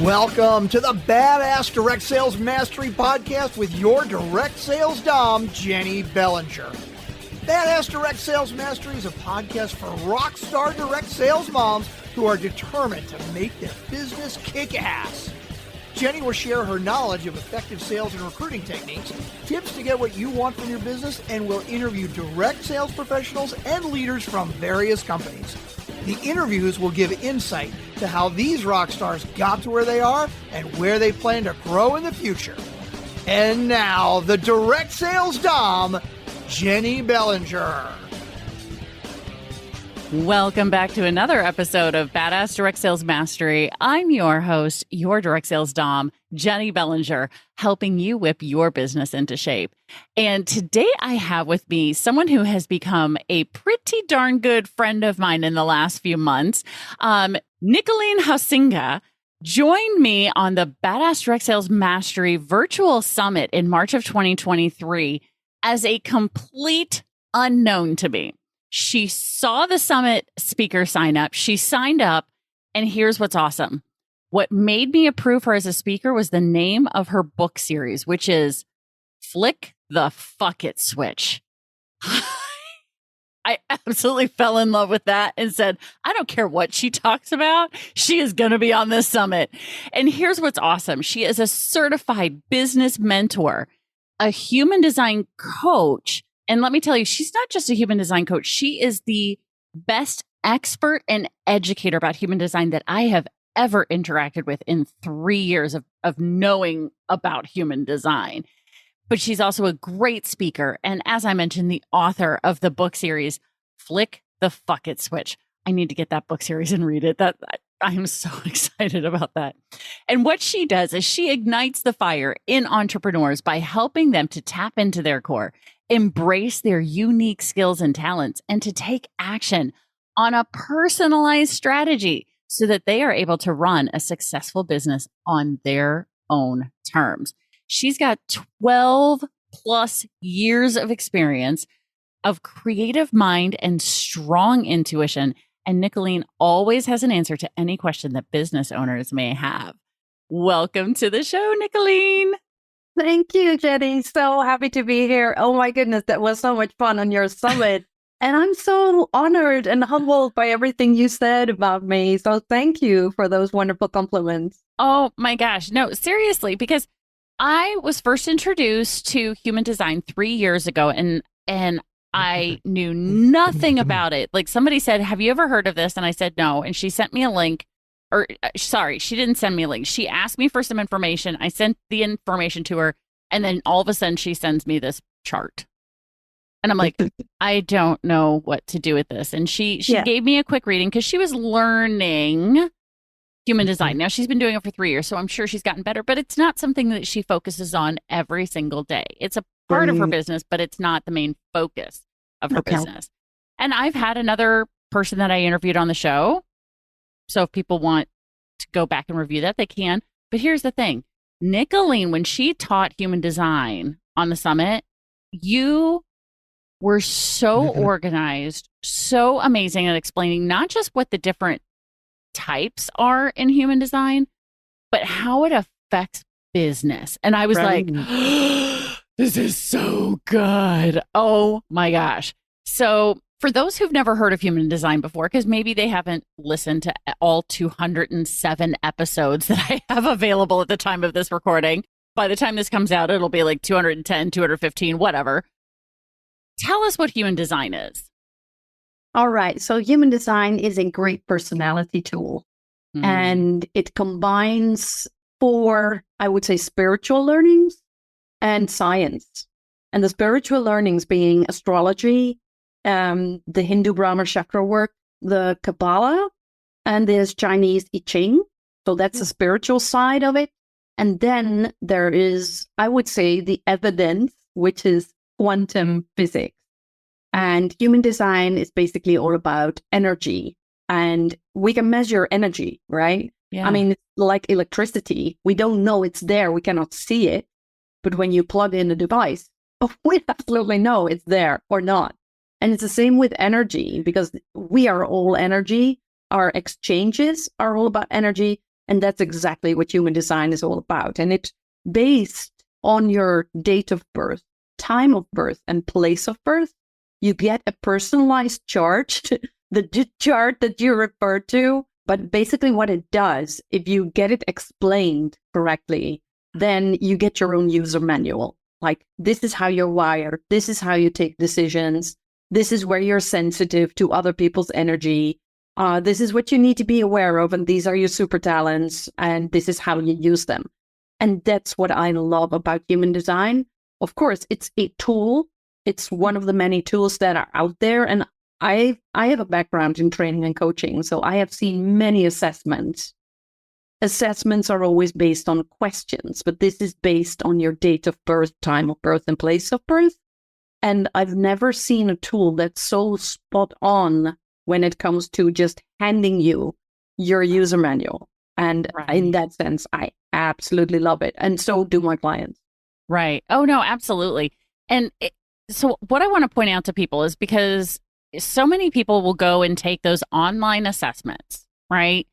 Welcome to the Badass Direct Sales Mastery Podcast with your direct sales dom, Jenny Bellinger. Badass Direct Sales Mastery is a podcast for rock star direct sales moms who are determined to make their business kick ass. Jenny will share her knowledge of effective sales and recruiting techniques, tips to get what you want from your business, and will interview direct sales professionals and leaders from various companies. The interviews will give insight to how these rock stars got to where they are and where they plan to grow in the future. And now, the direct sales dom, Jenny Bellinger. Welcome back to another episode of Badass Direct Sales Mastery. I'm your host, your direct sales dom, Jenny Bellinger, helping you whip your business into shape. And today I have with me someone who has become a pretty darn good friend of mine in the last few months. Nicoline Huizinga joined me on the Badass Direct Sales Mastery Virtual Summit in March of 2023 as a complete unknown to me. She saw the summit speaker sign up. She signed up, and here's what's awesome. What made me approve her as a speaker was the name of her book series, which is Flick the Fuck It Switch. I absolutely fell in love with that and said, I don't care what she talks about. She is going to be on this summit. And here's what's awesome. She is a certified business mentor, a human design coach. And let me tell you, she's not just a human design coach. She is the best expert and educator about human design that I have ever interacted with in 3 years of knowing about human design. But she's also a great speaker. And as I mentioned, the author of the book series, Flick the Fuck It Switch. I need to get that book series and read it. I'm so excited about that. And what she does is she ignites the fire in entrepreneurs by helping them to tap into their core, embrace their unique skills and talents, and to take action on a personalized strategy so that they are able to run a successful business on their own terms. She's got 12 plus years of experience of creative mind and strong intuition. And Nicoline always has an answer to any question that business owners may have. Welcome to the show, Nicoline. Thank you, Jenny. So happy to be here. Oh my goodness, that was so much fun on your summit. And I'm so honored and humbled by everything you said about me. So thank you for those wonderful compliments. Oh my gosh. No, seriously, because I was first introduced to human design 3 years ago and I knew nothing about it. Like somebody said, have you ever heard of this? And I said, no. And she sent me a link. Or sorry, she didn't send me a link. She asked me for some information. I sent the information to her. And then all of a sudden she sends me this chart. And I'm like, I don't know what to do with this. And she gave me a quick reading because she was learning human design. Now she's been doing it for 3 years, so I'm sure she's gotten better, but it's not something that she focuses on every single day. It's a part of her business, but it's not the main focus of her business. And I've had another person that I interviewed on the show. So if people want to go back and review that, they can. But here's the thing. Nicoline, when she taught human design on the summit, you were so organized, so amazing at explaining not just what the different types are in human design, but how it affects business. And I was like, this is so good. Oh my gosh. So for those who've never heard of human design before, because maybe they haven't listened to all 207 episodes that I have available at the time of this recording, by the time this comes out, it'll be like 210, 215, whatever. Tell us what human design is. All right. So human design is a great personality tool. And it combines 4, I would say, spiritual learnings and science. And the spiritual learnings being astrology, the Hindu Brahma chakra work, the Kabbalah, and there's Chinese I Ching. So that's the spiritual side of it. And then there is, I would say, the evidence, which is quantum physics. And human design is basically all about energy. And we can measure energy, right? Yeah. I mean, it's like electricity. We don't know it's there. We cannot see it. But when you plug in a device, we absolutely know it's there or not. And it's the same with energy, because we are all energy. Our exchanges are all about energy. And that's exactly what human design is all about. And it's based on your date of birth, time of birth, and place of birth. You get a personalized chart, the chart that you refer to. But basically what it does, if you get it explained correctly, then you get your own user manual. Like, this is how you're wired. This is how you take decisions. This is where you're sensitive to other people's energy. This is what you need to be aware of. And these are your super talents. And this is how you use them. And that's what I love about human design. Of course, it's a tool. It's one of the many tools that are out there. And I have a background in training and coaching, so I have seen many assessments. Assessments are always based on questions, but this is based on your date of birth, time of birth, and place of birth. And I've never seen a tool that's so spot on when it comes to just handing you your user manual. And in that sense, I absolutely love it. And so do my clients. Right. Oh, no, absolutely. And so what I want to point out to people is because so many people will go and take those online assessments, right?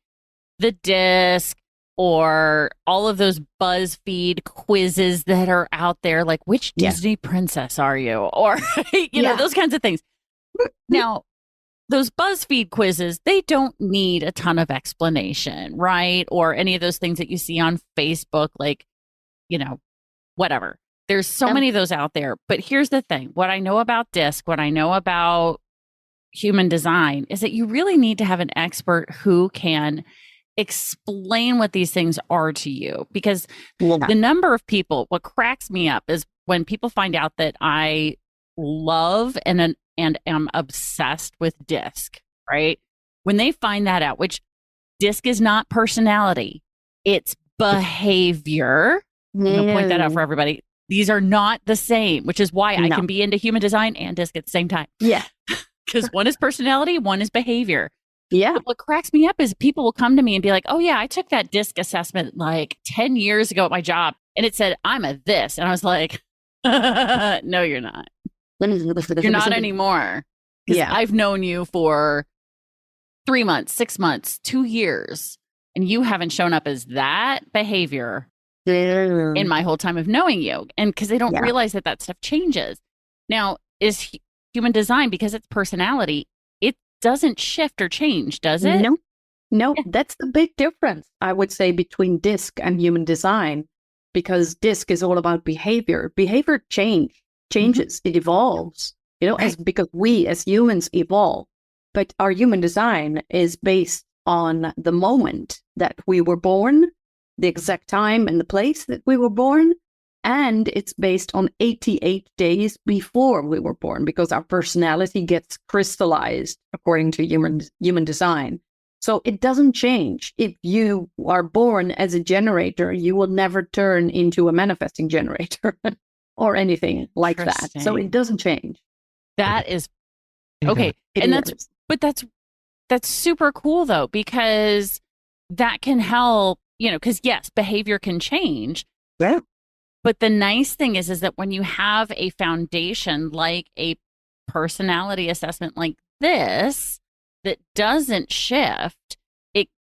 The DISC or all of those BuzzFeed quizzes that are out there, like which Disney princess are you? Or, you know, those kinds of things. Now, those BuzzFeed quizzes, they don't need a ton of explanation, right? Or any of those things that you see on Facebook, like, you know, whatever. There's so many of those out there. But here's the thing. What I know about DISC, what I know about human design is that you really need to have an expert who can explain what these things are to you. Because the number of people, what cracks me up is when people find out that I love and am obsessed with DISC, right? When they find that out, which DISC is not personality, it's behavior. I'm going to point that out for everybody. These are not the same, which is why I can be into human design and DISC at the same time. Yeah. Because one is personality, one is behavior. Yeah. But what cracks me up is people will come to me and be like, oh, yeah, I took that DISC assessment like 10 years ago at my job. And it said, I'm a this. And I was like, no, you're not. You're not anymore. Because I've known you for 3 months, 6 months, 2 years. And you haven't shown up as that behavior in my whole time of knowing you. And because they don't realize that that stuff changes. Now, is human design, because it's personality, it doesn't shift or change, does it? No, that's the big difference, I would say, between DISC and human design, because DISC is all about behavior. Behavior changes, it evolves, you know, because we as humans evolve. But our human design is based on the moment that we were born, the exact time and the place that we were born. And it's based on 88 days before we were born, because our personality gets crystallized according to human design. So it doesn't change. If you are born as a generator, you will never turn into a manifesting generator or anything like that. So it doesn't change. That is okay. That's super cool though, because that can help, you know, because yes, behavior can change. Yeah. But the nice thing is that when you have a foundation like a personality assessment like this that doesn't shift,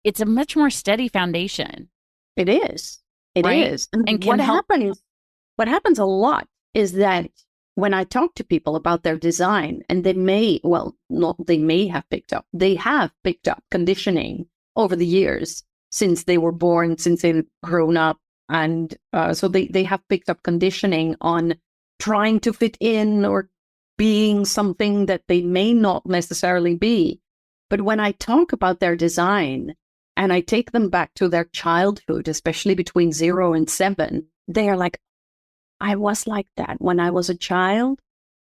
it's a much more steady foundation. It is. It is. And what happens a lot is that when I talk to people about their design, and they have picked up conditioning over the years since they were born, since they've grown up. And so they have picked up conditioning on trying to fit in or being something that they may not necessarily be. But when I talk about their design and I take them back to their childhood, especially between 0 and 7, they are like, I was like that when I was a child.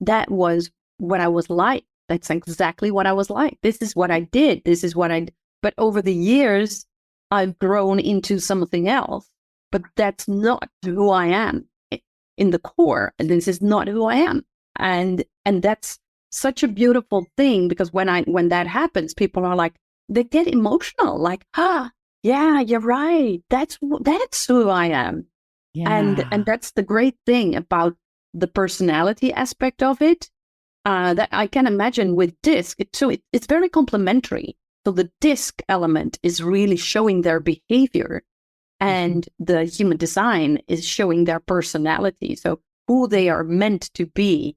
That was what I was like. That's exactly what I was like. This is what I did. But over the years, I've grown into something else. But that's not who I am in the core. And this is not who I am. And that's such a beautiful thing, because when that happens, people are like, they get emotional, like, yeah, you're right. That's who I am. Yeah. And that's the great thing about the personality aspect of it. That I can imagine with DISC, it's very complementary. So the disc element is really showing their behavior, and the human design is showing their personality. So who they are meant to be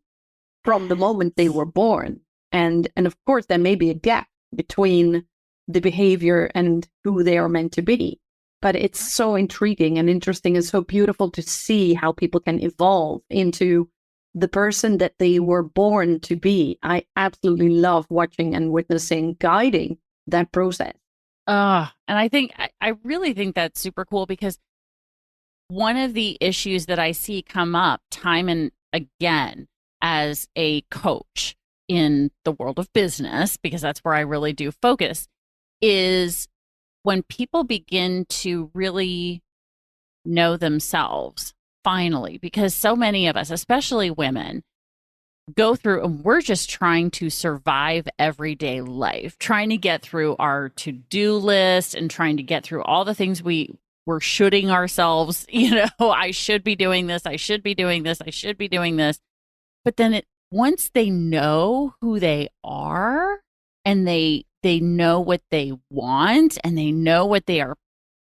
from the moment they were born. And of course, there may be a gap between the behavior and who they are meant to be. But it's so intriguing and interesting and so beautiful to see how people can evolve into the person that they were born to be. I absolutely love watching and witnessing, guiding that process. And I really think that's super cool, because one of the issues that I see come up time and again as a coach in the world of business, because that's where I really do focus, is when people begin to really know themselves finally, because so many of us, especially women, go through and we're just trying to survive everyday life, trying to get through our to-do list and trying to get through all the things we're shoulding ourselves, I should be doing this, I should be doing this, I should be doing this. But then once they know who they are and they know what they want and they know what they are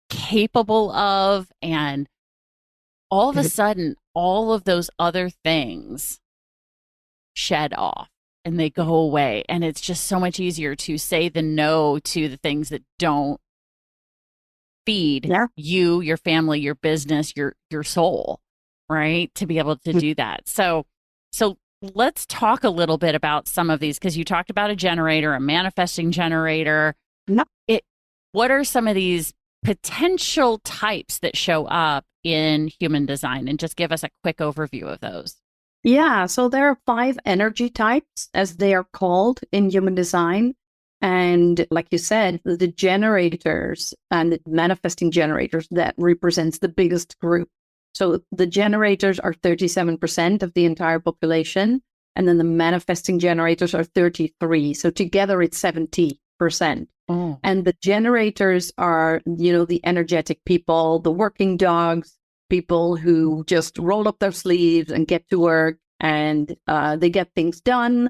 capable of, and all of a sudden, all of those other things shed off and they go away. And it's just so much easier to say the no to the things that don't feed you, your family, your business, your soul, right? To be able to do that. So let's talk a little bit about some of these, because you talked about a generator, a manifesting generator. No. What are some of these potential types that show up in human design? And just give us a quick overview of those. Yeah, so there are 5 energy types, as they are called in human design. And like you said, the generators and the manifesting generators, that represents the biggest group. So the generators are 37% of the entire population, and then the manifesting generators are 33%. So together it's 70%. Oh. And the generators are, the energetic people, the working dogs, people who just roll up their sleeves and get to work, and they get things done.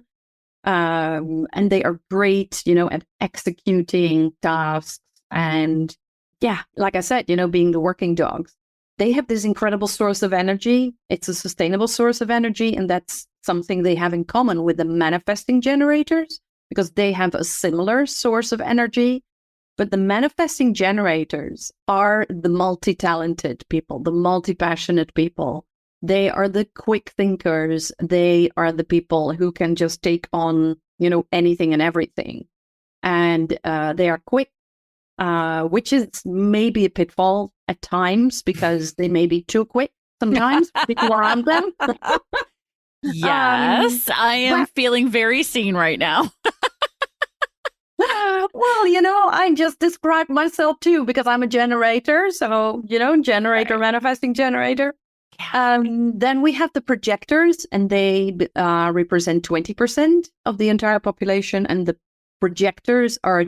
And they are great, at executing tasks. And yeah, like I said, being the working dogs, they have this incredible source of energy. It's a sustainable source of energy. And that's something they have in common with the manifesting generators, because they have a similar source of energy. But the manifesting generators are the multi-talented people, the multi-passionate people. They are the quick thinkers. They are the people who can just take on, anything and everything. And they are quick, which is maybe a pitfall at times, because they may be too quick sometimes, people around them. Yes, I am feeling very seen right now. Well, I just described myself too, because I'm a generator. So, generator, right. Manifesting generator. Yeah. Then we have the projectors, and they represent 20% of the entire population. And the projectors are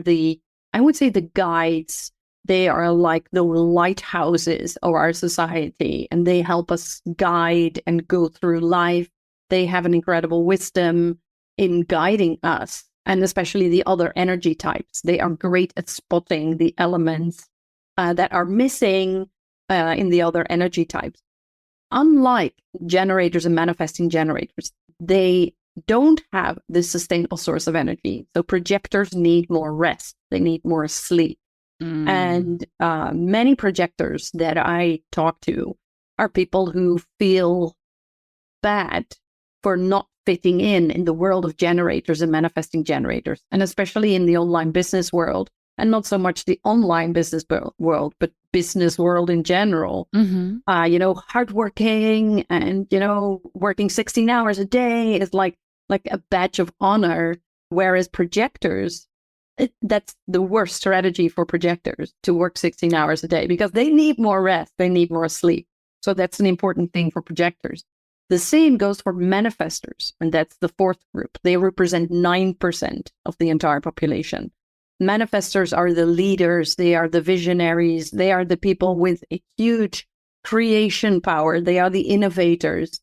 I would say the guides. They are like the lighthouses of our society, and they help us guide and go through life. They have an incredible wisdom in guiding us, and especially the other energy types. They are great at spotting the elements that are missing in the other energy types. Unlike generators and manifesting generators, they don't have this sustainable source of energy. So projectors need more rest. They need more sleep. And many projectors that I talk to are people who feel bad for not fitting in the world of generators and manifesting generators, and especially in the online business world, and not so much the online business world, but business world in general. Mm-hmm. Hardworking and, working 16 hours a day is like a badge of honor, whereas projectors, that's the worst strategy for projectors, to work 16 hours a day, because they need more rest, they need more sleep. So that's an important thing for projectors. The same goes for manifestors, and that's the 4th group. They represent 9% of the entire population. Manifestors are the leaders, they are the visionaries, they are the people with a huge creation power, they are the innovators.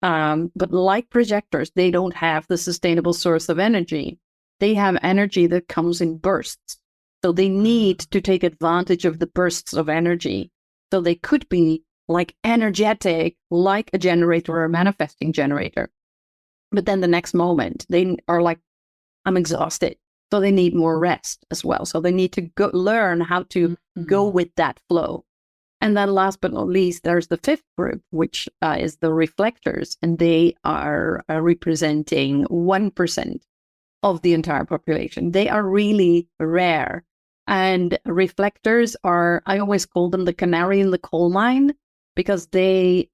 But like projectors, they don't have the sustainable source of energy. They have energy that comes in bursts. So they need to take advantage of the bursts of energy. So they could be like energetic, like a generator or a manifesting generator. But then the next moment, they are like, I'm exhausted. So they need more rest as well. So they need to learn how to go with that flow. And then last but not least, there's the fifth group, which is the reflectors. And they are representing 1% of the entire population. They are really rare. And reflectors are, I always call them the canary in the coal mine, because they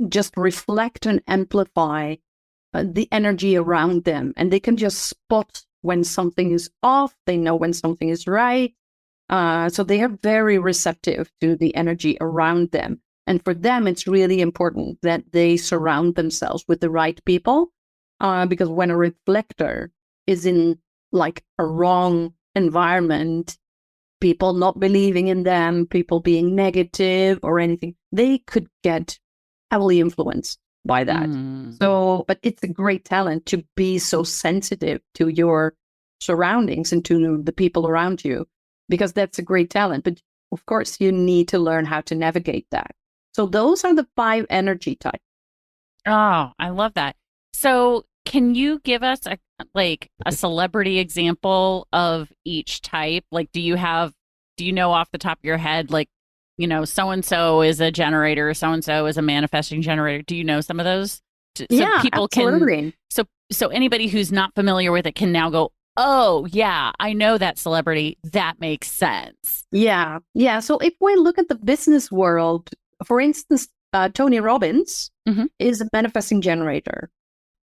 just reflect and amplify the energy around them. And they can just spot when something is off. They know when something is right. So they are very receptive to the energy around them. And for them, it's really important that they surround themselves with the right people. Because when a reflector is in like a wrong environment, people not believing in them, people being negative or anything, they could get heavily influenced by that. So, but it's a great talent to be so sensitive to your surroundings and to the people around you, because that's a great talent. But of course, you need to learn how to navigate that. So those are the 5 energy types. Oh, I love that. So can you give us a celebrity example of each type? Like, do you know off the top of your head, like, so-and-so is a generator, so-and-so is a manifesting generator. Do you know some of those? So people absolutely. So anybody who's not familiar with it can now go, oh, yeah, I know that celebrity. That makes sense. Yeah. So if we look at the business world, for instance, Tony Robbins is a manifesting generator.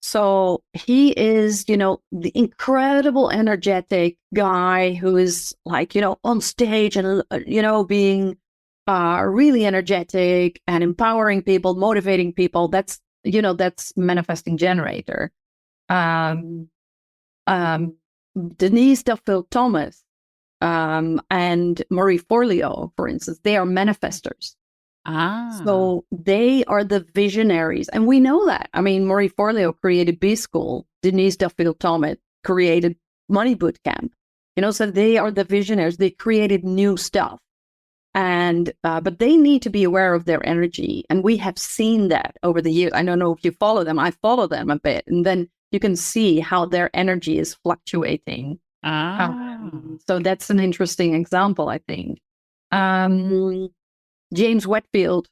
So he is, the incredible energetic guy who is like, on stage and, being really energetic and empowering people, motivating people. That's manifesting generator. Denise Duffield Thomas and Marie Forleo, for instance, they are manifestors. So they are the visionaries. And we know that. I mean, Marie Forleo created B School. Denise Duffield Thomas created Money Bootcamp. So they are the visionaries. They created new stuff. And but they need to be aware of their energy. And we have seen that over the years. I don't know if you follow them. I follow them a bit. And then you can see how their energy is fluctuating. So that's an interesting example, I think. James Wetmore.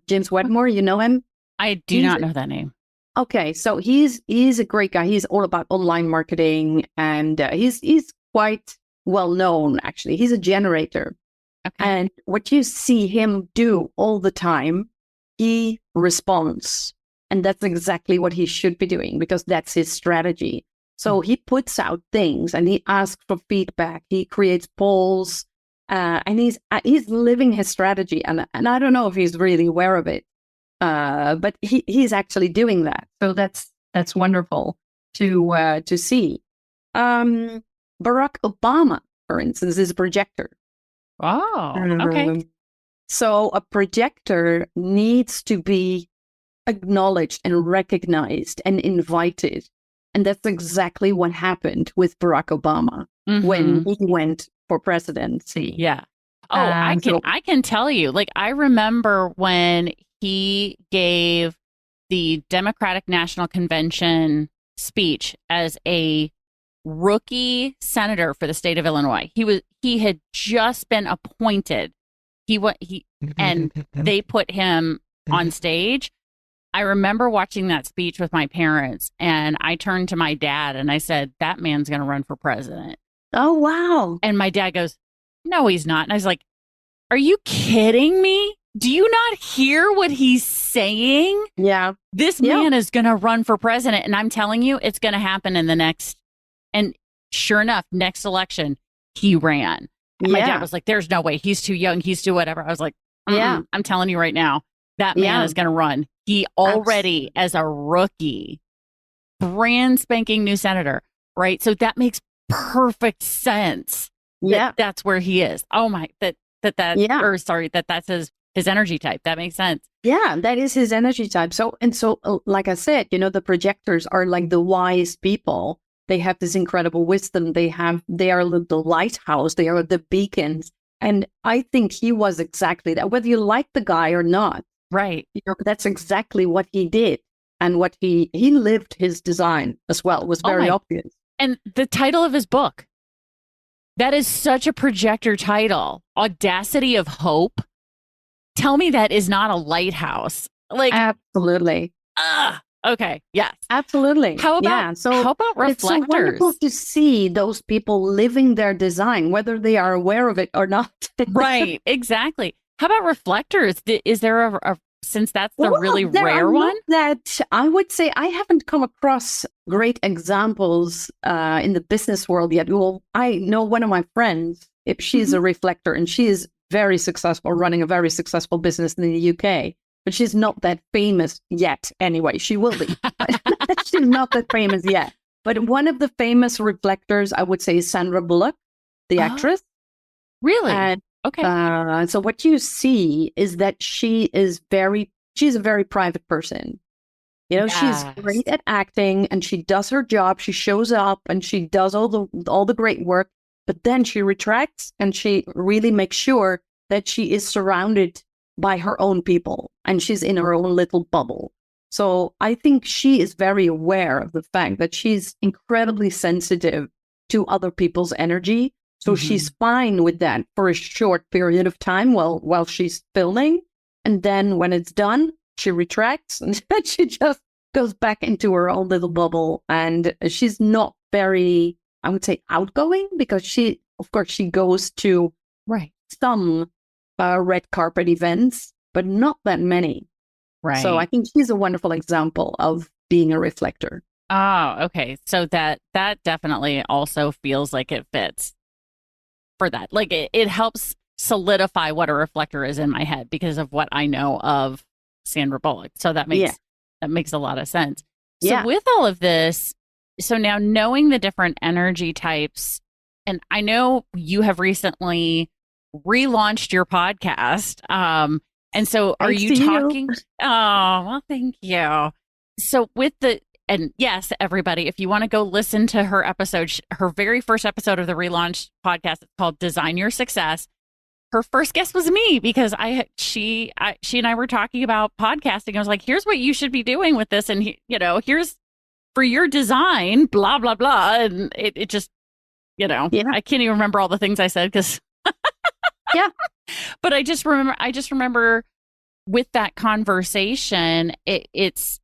James Wetmore, you know him? I do not know that name. Okay, so he's a great guy. He's all about online marketing, and he's quite well known, actually. He's a generator. Okay. And what you see him do all the time, he responds. And that's exactly what he should be doing, because that's his strategy. So he puts out things and he asks for feedback. He creates polls. And he's living his strategy, and I don't know if he's really aware of it, but he's actually doing that. So that's wonderful to see. Barack Obama, for instance, is a projector. Oh, okay. So a projector needs to be acknowledged and recognized and invited, and that's exactly what happened with Barack Obama when he went for presidency. Yeah. Oh, I can tell you, like, I remember when he gave the Democratic National Convention speech as a rookie senator for the state of Illinois. He had just been appointed. And they put him on stage. I remember watching that speech with my parents, and I turned to my dad and I said, that man's going to run for president. Oh, wow. And my dad goes, no, he's not. And I was like, are you kidding me? Do you not hear what he's saying? Yeah. This man is going to run for president. And I'm telling you, it's going to happen in the next. And sure enough, next election, he ran. And my dad was like, there's no way. He's too young. He's too whatever. I was like, I'm telling you right now, that man is going to run. He already, as a rookie, brand spanking new senator, right? So that makes perfect sense. That's where he is. Oh my, that's his energy type. That makes sense. Yeah, that is his energy type. So like I said, the projectors are like the wise people, They have this incredible wisdom. They are the lighthouse. They are the beacons. And I think he was exactly that. Whether you like the guy or not, right? That's exactly what he did, and what he lived his design as well. It was very obvious. And the title of his book, that is such a projector title, Audacity of Hope. Tell me that is not a lighthouse. Like, absolutely. Okay. Yes. Absolutely. How about reflectors? It's so wonderful to see those people living their design, whether they are aware of it or not. Right. Exactly. How about reflectors? Is there since that's the really rare one? That I would say I haven't come across great examples in the business world yet. Well, I know one of my friends, if she's a reflector, and she is very successful, running a very successful business in the UK. But she's not that famous yet. Anyway, she will be. She's not that famous yet. But one of the famous reflectors, I would say, is Sandra Bullock, the actress. Really? And, okay. So what you see is that she's a very private person. She's great at acting, and she does her job. She shows up and she does all the great work. But then she retracts, and she really makes sure that she is surrounded by her own people, and she's in her own little bubble. So I think she is very aware of the fact that she's incredibly sensitive to other people's energy. So she's fine with that for a short period of time while she's filming. And then when it's done, she retracts and she just goes back into her own little bubble. And she's not very, I would say, outgoing, because she goes to some red carpet events, but not that many. Right. So I think she's a wonderful example of being a reflector. Oh, okay. So that definitely also feels like it fits for that. Like it helps solidify what a reflector is in my head because of what I know of Sandra Bullock. So that makes a lot of sense. So with all of this, so now knowing the different energy types, and I know you have recently relaunched your podcast. And so are you talking? Oh, well, thank you. So and yes, everybody, if you want to go listen to her episode, her very first episode of the relaunched podcast, it's called Design Your Success. Her first guest was me, because she and I were talking about podcasting. I was like, here's what you should be doing with this. And here's for your design, blah, blah, blah. And it just, I can't even remember all the things I said because but I just remember with that conversation, it's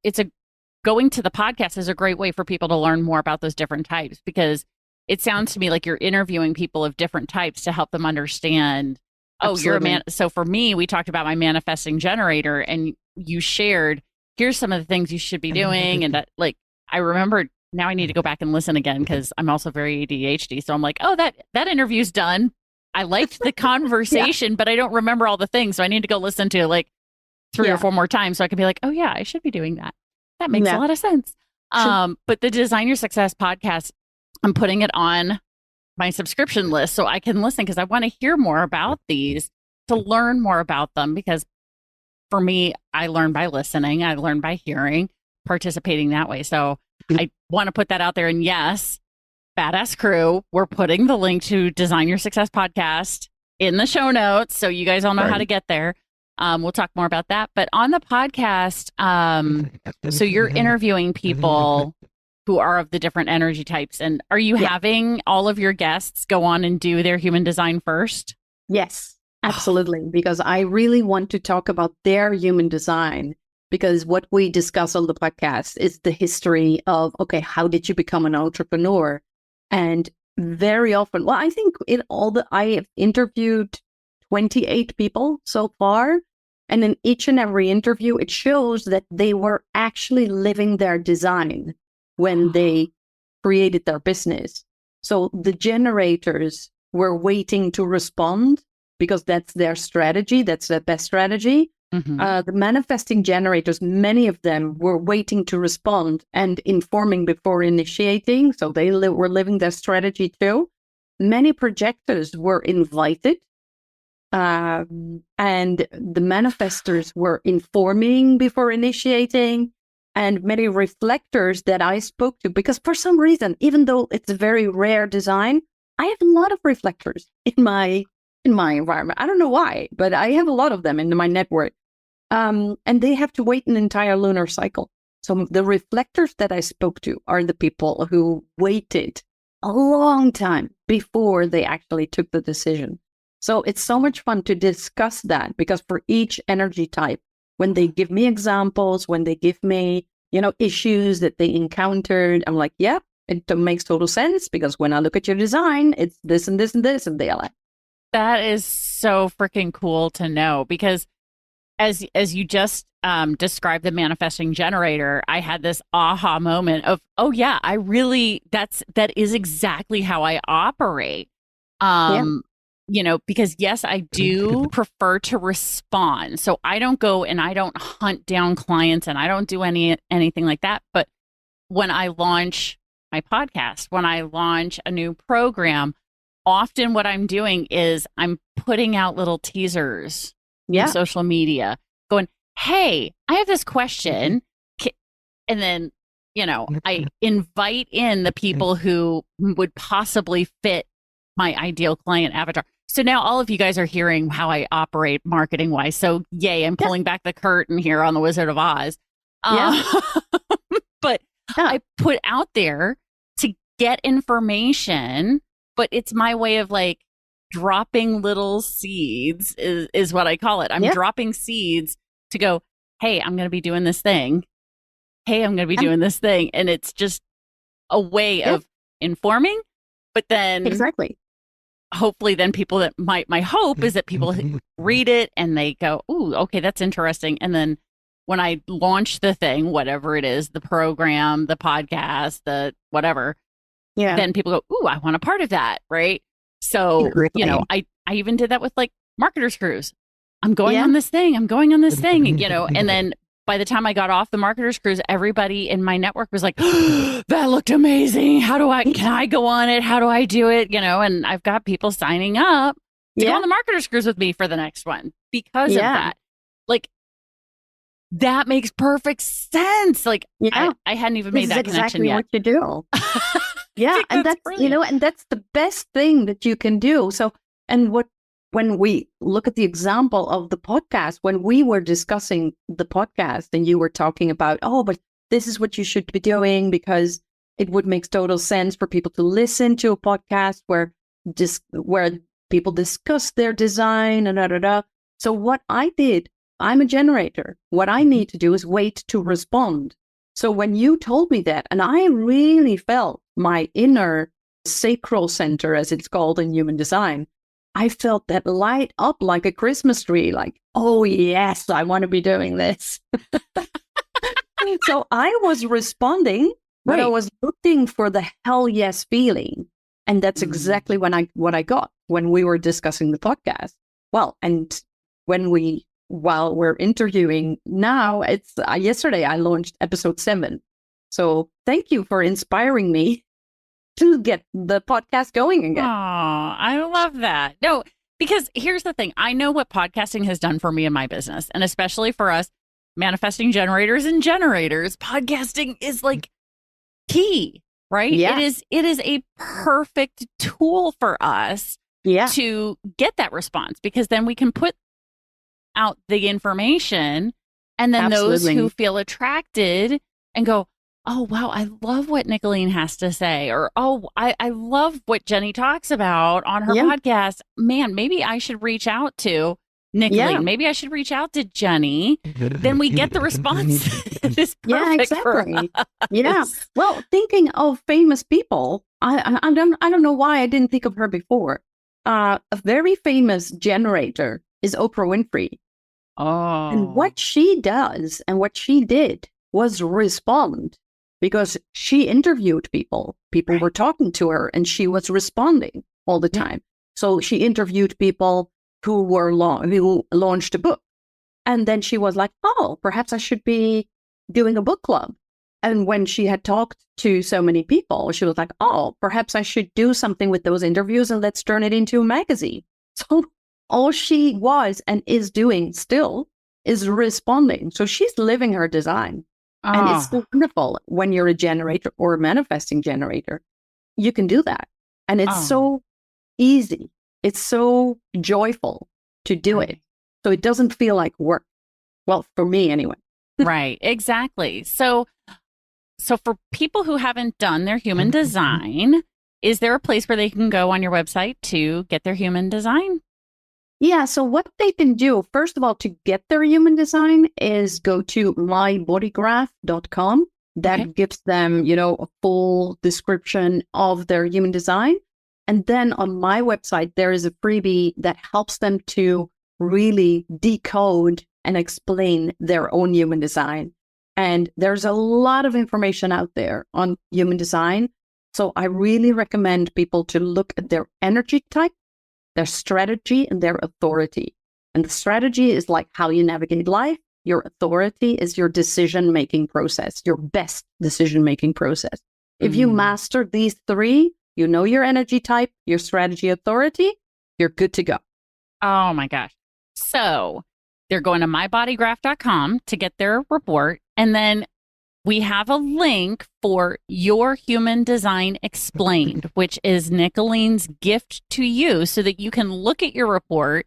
going to the podcast is a great way for people to learn more about those different types, because it sounds to me like you're interviewing people of different types to help them understand. Oh, you're a man. So for me, we talked about my manifesting generator, and you shared, here's some of the things you should be doing. And I remember, now I need to go back and listen again, because I'm also very ADHD. So I'm like, oh, that interview's done. I liked the conversation, but I don't remember all the things. So I need to go listen to like 3 or 4 more times so I can be like, oh yeah, I should be doing that. That makes a lot of sense. But the Design Your Success podcast, I'm putting it on my subscription list so I can listen, because I want to hear more about these, to learn more about them. Because for me, I learn by listening. I learn by hearing, participating that way. So I want to put that out there. And yes, Badass Crew, we're putting the link to Design Your Success podcast in the show notes, so you guys all know how to get there. We'll talk more about that. But on the podcast, so you're interviewing people who are of the different energy types. And are you having all of your guests go on and do their human design first? Yes, absolutely. Because I really want to talk about their human design, because what we discuss on the podcast is the history of, okay, how did you become an entrepreneur? And very often, I think I have interviewed 28 people so far. And in each and every interview, it shows that they were actually living their design when they created their business. So the generators were waiting to respond, because that's their strategy. That's their best strategy. The manifesting generators, many of them were waiting to respond and informing before initiating. So they were living their strategy too. Many projectors were invited, and the manifestors were informing before initiating. and many reflectors that I spoke to, because for some reason, even though it's a very rare design, I have a lot of reflectors in my environment. I don't know why, but I have a lot of them in my network. And they have to wait an entire lunar cycle. So the reflectors that I spoke to are the people who waited a long time before they actually took the decision. So it's so much fun to discuss that, because for each energy type, when they give me examples, when they give me, issues that they encountered, I'm like, yeah, it makes total sense, because when I look at your design, it's this and this and this, and they're like, that is so freaking cool to know, because as you just described the manifesting generator, I had this aha moment of, oh yeah, that is exactly how I operate. Because yes, I do prefer to respond. So I don't go and I don't hunt down clients, and I don't do anything like that. But when I launch my podcast, when I launch a new program, often what I'm doing is I'm putting out little teasers on social media going, hey, I have this question. And then, I invite in the people who would possibly fit my ideal client avatar. So now all of you guys are hearing how I operate marketing wise. So yay, I'm pulling back the curtain here on the Wizard of Oz. But I put out there to get information, but it's my way of like dropping little seeds is what I call it. I'm dropping seeds to go, hey, I'm going to be doing this thing. Hey, I'm going to be doing this thing. And it's just a way of informing, but then exactly. Hopefully then people that my hope is that people read it and they go, ooh, okay, that's interesting. And then when I launch the thing, whatever it is, the program, the podcast, the whatever, then people go, ooh, I want a part of that. Right. So, I even did that with like Marketers Cruise. I'm going on this thing. I'm going on this thing, and then by the time I got off the Marketers Cruise, everybody in my network was like, oh, that looked amazing. Can I go on it? How do I do it? And I've got people signing up to go on the Marketers Cruise with me for the next one because of that. Like, that makes perfect sense. Like, I hadn't even made that connection yet. What you do. And that's brilliant. And that's the best thing that you can do. So, when we look at the example of the podcast, when we were discussing the podcast and you were talking about, but this is what you should be doing because it would make total sense for people to listen to a podcast where people discuss their design and So what I did, I'm a generator. What I need to do is wait to respond. So when you told me that, and I really felt my inner sacral center, as it's called in human design, I felt that light up like a Christmas tree, like, oh yes, I want to be doing this. So I was responding, but I was looking for the hell yes feeling. And that's exactly what I got when we were discussing the podcast. Well, and while we're interviewing now, it's yesterday I launched episode 7. So thank you for inspiring me to get the podcast going again. Oh, I love that. No, because here's the thing. I know what podcasting has done for me in my business, and especially for us manifesting generators and generators, podcasting is like key, right? Yeah. It is a perfect tool for us to get that response, because then we can put out the information, and then those who feel attracted and go, oh, wow, I love what Nicoline has to say. Or, oh, I love what Jenny talks about on her podcast. Man, maybe I should reach out to Nicoline. Yeah. Maybe I should reach out to Jenny. Then we get the response. It's perfect exactly. Yeah. Well, thinking of famous people, I don't know why I didn't think of her before. A very famous generator is Oprah Winfrey. Oh. And what she does and what she did was respond. Because she interviewed people. People were talking to her and she was responding all the time. So she interviewed people who launched a book. And then she was like, oh, perhaps I should be doing a book club. And when she had talked to so many people, she was like, oh, perhaps I should do something with those interviews and let's turn it into a magazine. So all she was and is doing still is responding. So she's living her design. And it's Oh, wonderful when you're a generator or a manifesting generator. You can do that. And it's oh, so easy. It's so joyful to do it. right. So it doesn't feel like work. Well, for me anyway. Right, exactly. So for people who haven't done their human design, is there a place where they can go on your website to get their human design? Yeah. So what they can do, first of all, to get their human design is go to mybodygraph.com. That Okay. gives them, a full description of their human design. And then on my website, there is a freebie that helps them to really decode and explain their own human design. And there's a lot of information out there on human design. So I really recommend people to look at their energy type, their strategy, and their authority. And the strategy is like how you navigate life. Your authority is your decision-making process, your best decision-making process. If you master these three, you know your energy type, your strategy, authority, you're good to go. Oh my gosh. So they're going to mybodygraph.com to get their report. And then we have a link for Your Human Design Explained, which is Nicoline's gift to you so that you can look at your report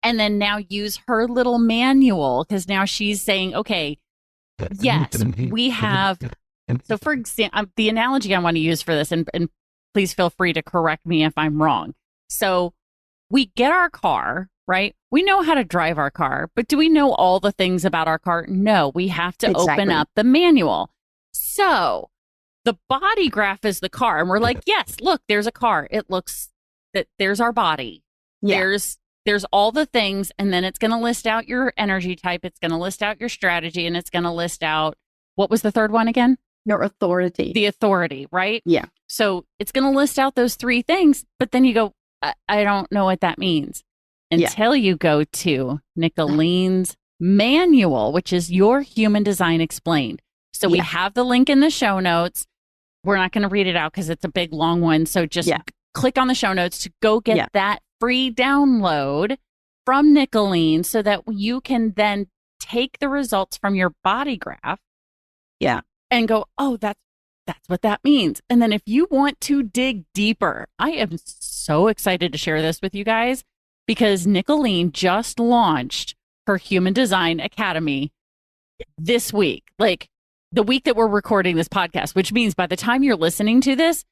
and then now use her little manual because now she's saying, okay, yes, we have. So, for example, the analogy I want to use for this, and please feel free to correct me if I'm wrong. So, we get our car, right? We know how to drive our car, but do we know all the things about our car? No, we have to open Exactly. up the manual. So, the body graph is the car, and we're like, yes, look, there's a car. It looks that there's our body. Yeah. There's all the things, and then it's going to list out your energy type. It's going to list out your strategy, and it's going to list out what was the third one again? Your authority. The authority, right? Yeah. So it's going to list out those three things, but then you go, I don't know what that means until you go to Nicoline's manual, which is Your Human Design Explained. So we have the link in the show notes. We're not going to read it out because it's a big, long one. So just click on the show notes to go get that free download from Nicoline so that you can then take the results from your body graph and go, oh, that's what that means. And then if you want to dig deeper, I am so excited to share this with you guys because Nicoline just launched her Human Design Academy this week, like the week that we're recording this podcast, which means by the time you're listening to this,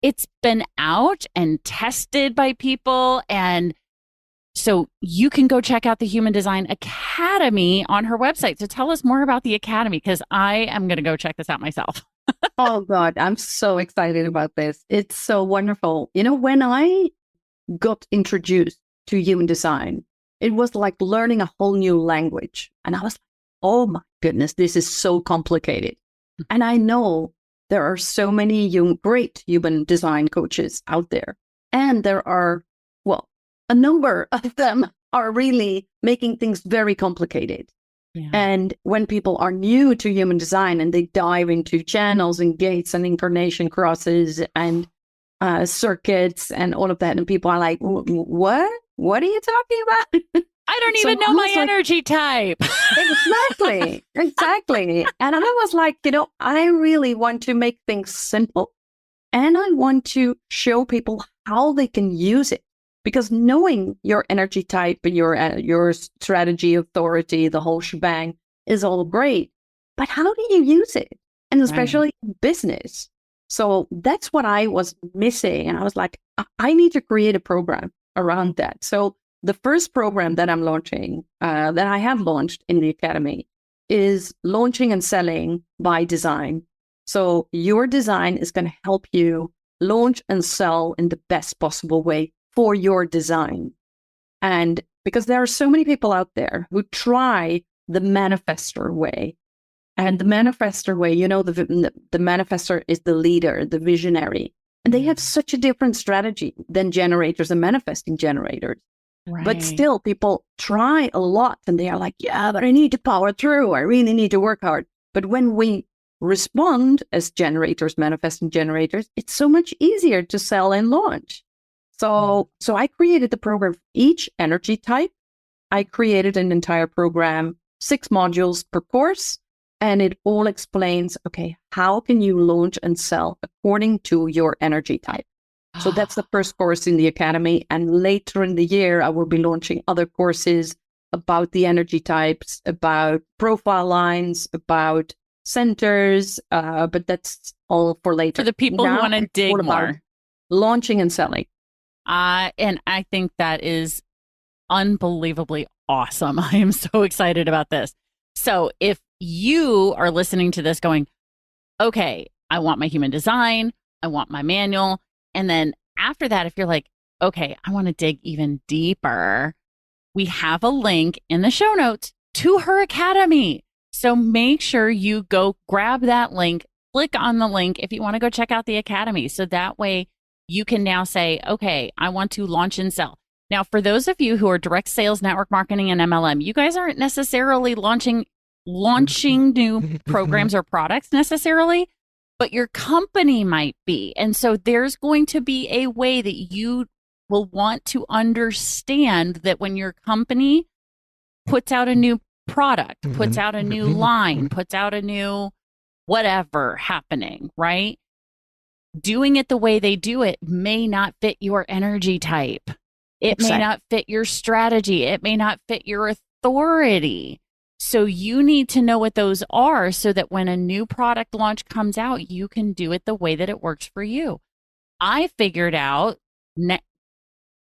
it's been out and tested by people. And so you can go check out the Human Design Academy on her website. So tell us more about the Academy because I am going to go check this out myself. Oh, God, I'm so excited about this. It's so wonderful. When I got introduced to human design, it was like learning a whole new language. And I was like, oh my goodness, this is so complicated. And I know there are so many great human design coaches out there. And there are, a number of them are really making things very complicated. Yeah. And when people are new to human design and they dive into channels and gates and incarnation crosses and circuits and all of that, and people are like, what? What are you talking about? I don't even know my energy type. Exactly. And I was like, I really want to make things simple. And I want to show people how they can use it. Because knowing your energy type and your strategy, authority, the whole shebang is all great. But how do you use it? And especially in business. So that's what I was missing. And I was like, I need to create a program around that. So the first program that I'm launching, that I have launched in the Academy, is launching and selling by design. So your design is going to help you launch and sell in the best possible way for your design. And because there are so many people out there who try the manifestor way. And the manifestor way, the manifestor is the leader, the visionary. And they have such a different strategy than generators and manifesting generators. Right. But still, people try a lot and they are like, yeah, but I need to power through. I really need to work hard. But when we respond as generators, manifesting generators, it's so much easier to sell and launch. So I created the program for each energy type. I created an entire program, 6 modules per course. and it all explains, okay, how can you launch and sell according to your energy type? So that's the first course in the academy. And later in the year, I will be launching other courses about the energy types, about profile lines, about centers. But that's all for later. For the people who want to dig more. Launching and selling. And I think that is unbelievably awesome. I am so excited about this. So if you are listening to this going, okay, I want my human design, I want my manual. And then after that, if you're like, okay, I want to dig even deeper, we have a link in the show notes to her academy. So make sure you go grab that link, click on the link if you want to go check out the academy. So that way you can now say, okay, I want to launch and sell. Now, for those of you who are direct sales, network marketing, and MLM, you guys aren't necessarily launching new programs or products necessarily, but your company might be. And so there's going to be a way that you will want to understand that when your company puts out a new product, puts out a new line, puts out a new whatever happening, right? Doing it the way they do it may not fit your energy type. It may not fit your strategy. It may not fit your authority. So you need to know what those are so that when a new product launch comes out, you can do it the way that it works for you. I figured out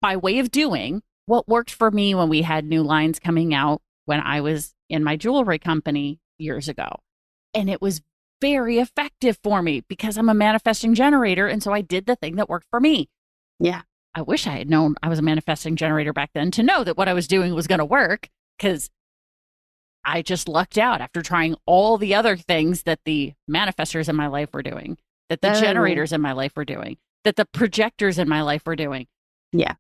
by way of doing what worked for me when we had new lines coming out when I was in my jewelry company years ago. And it was very effective for me because I'm a manifesting generator. And so I did the thing that worked for me. Yeah. I wish I had known I was a manifesting generator back then to know that what I was doing was going to work, because I just lucked out after trying all the other things that the manifestors in my life were doing, that the generators in my life were doing, that the projectors in my life were doing. Yeah.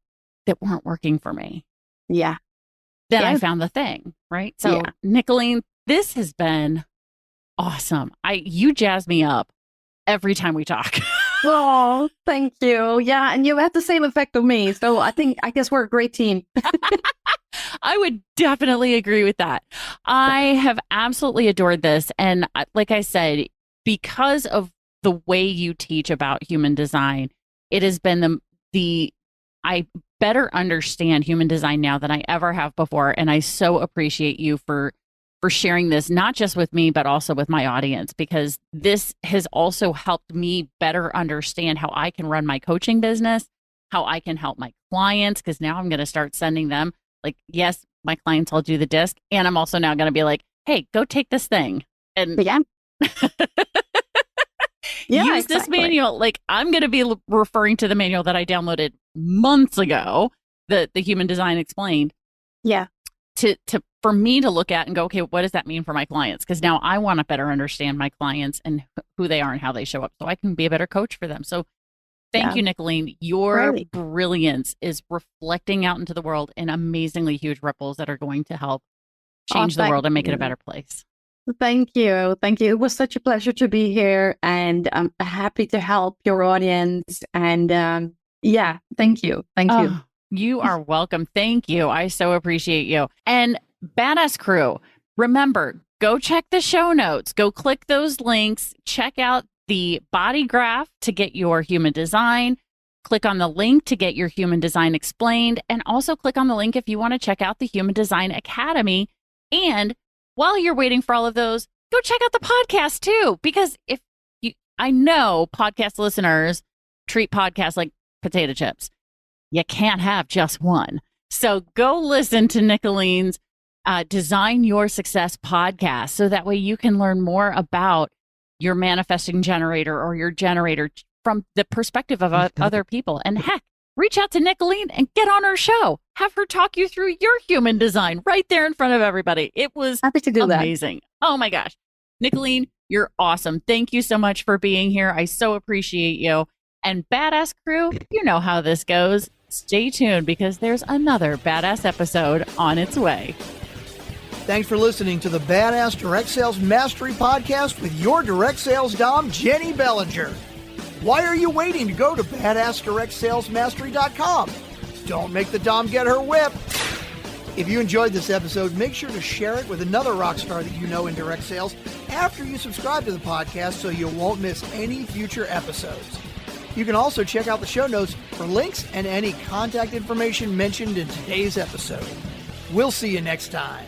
That weren't working for me. Yeah. Then I found the thing, right? So, Nicoline, this has been awesome. You jazz me up every time we talk. Oh, thank you. Yeah, and you had the same effect on me. So I guess we're a great team. I would definitely agree with that. I have absolutely adored this. And like I said, because of the way you teach about human design, it has been I better understand human design now than I ever have before. And I so appreciate you for sharing this, not just with me, but also with my audience, because this has also helped me better understand how I can run my coaching business, how I can help my clients, because now I'm going to start sending them, like, yes, my clients, I'll do the disc. And I'm also now going to be like, hey, go take this thing. And use this manual. Like, I'm going to be referring to the manual that I downloaded months ago, the Human Design Explained. Yeah. For me to look at and go, okay, what does that mean for my clients? Because now I want to better understand my clients and who they are and how they show up so I can be a better coach for them. So thank you, Nicoline. Your brilliance is reflecting out into the world in amazingly huge ripples that are going to help change the world and make it a better place. Thank you. Thank you. It was such a pleasure to be here, and I'm happy to help your audience. And thank you. Thank you. You are welcome. Thank you. I so appreciate you. And Badass Crew, remember, go check the show notes. Go click those links. Check out the body graph to get your human design. Click on the link to get your human design explained. And also click on the link if you want to check out the Human Design Academy. And while you're waiting for all of those, go check out the podcast too. Because I know podcast listeners treat podcasts like potato chips. You can't have just one. So go listen to Nicoline's Design Your Success podcast, so that way you can learn more about your manifesting generator or your generator from the perspective of other people. And heck, reach out to Nicoline and get on her show. Have her talk you through your human design right there in front of everybody. It was happy to do amazing. Oh my gosh. Nicoline, you're awesome. Thank you so much for being here. I so appreciate you. And Badass Crew, you know how this goes. Stay tuned because there's another badass episode on its way. Thanks for listening to the Badass Direct Sales Mastery Podcast with your direct sales dom, Jenny Bellinger. Why are you waiting to go to badassdirectsalesmastery.com? Don't make the dom get her whip. If you enjoyed this episode, make sure to share it with another rock star that you know in direct sales after you subscribe to the podcast so you won't miss any future episodes. You can also check out the show notes for links and any contact information mentioned in today's episode. We'll see you next time.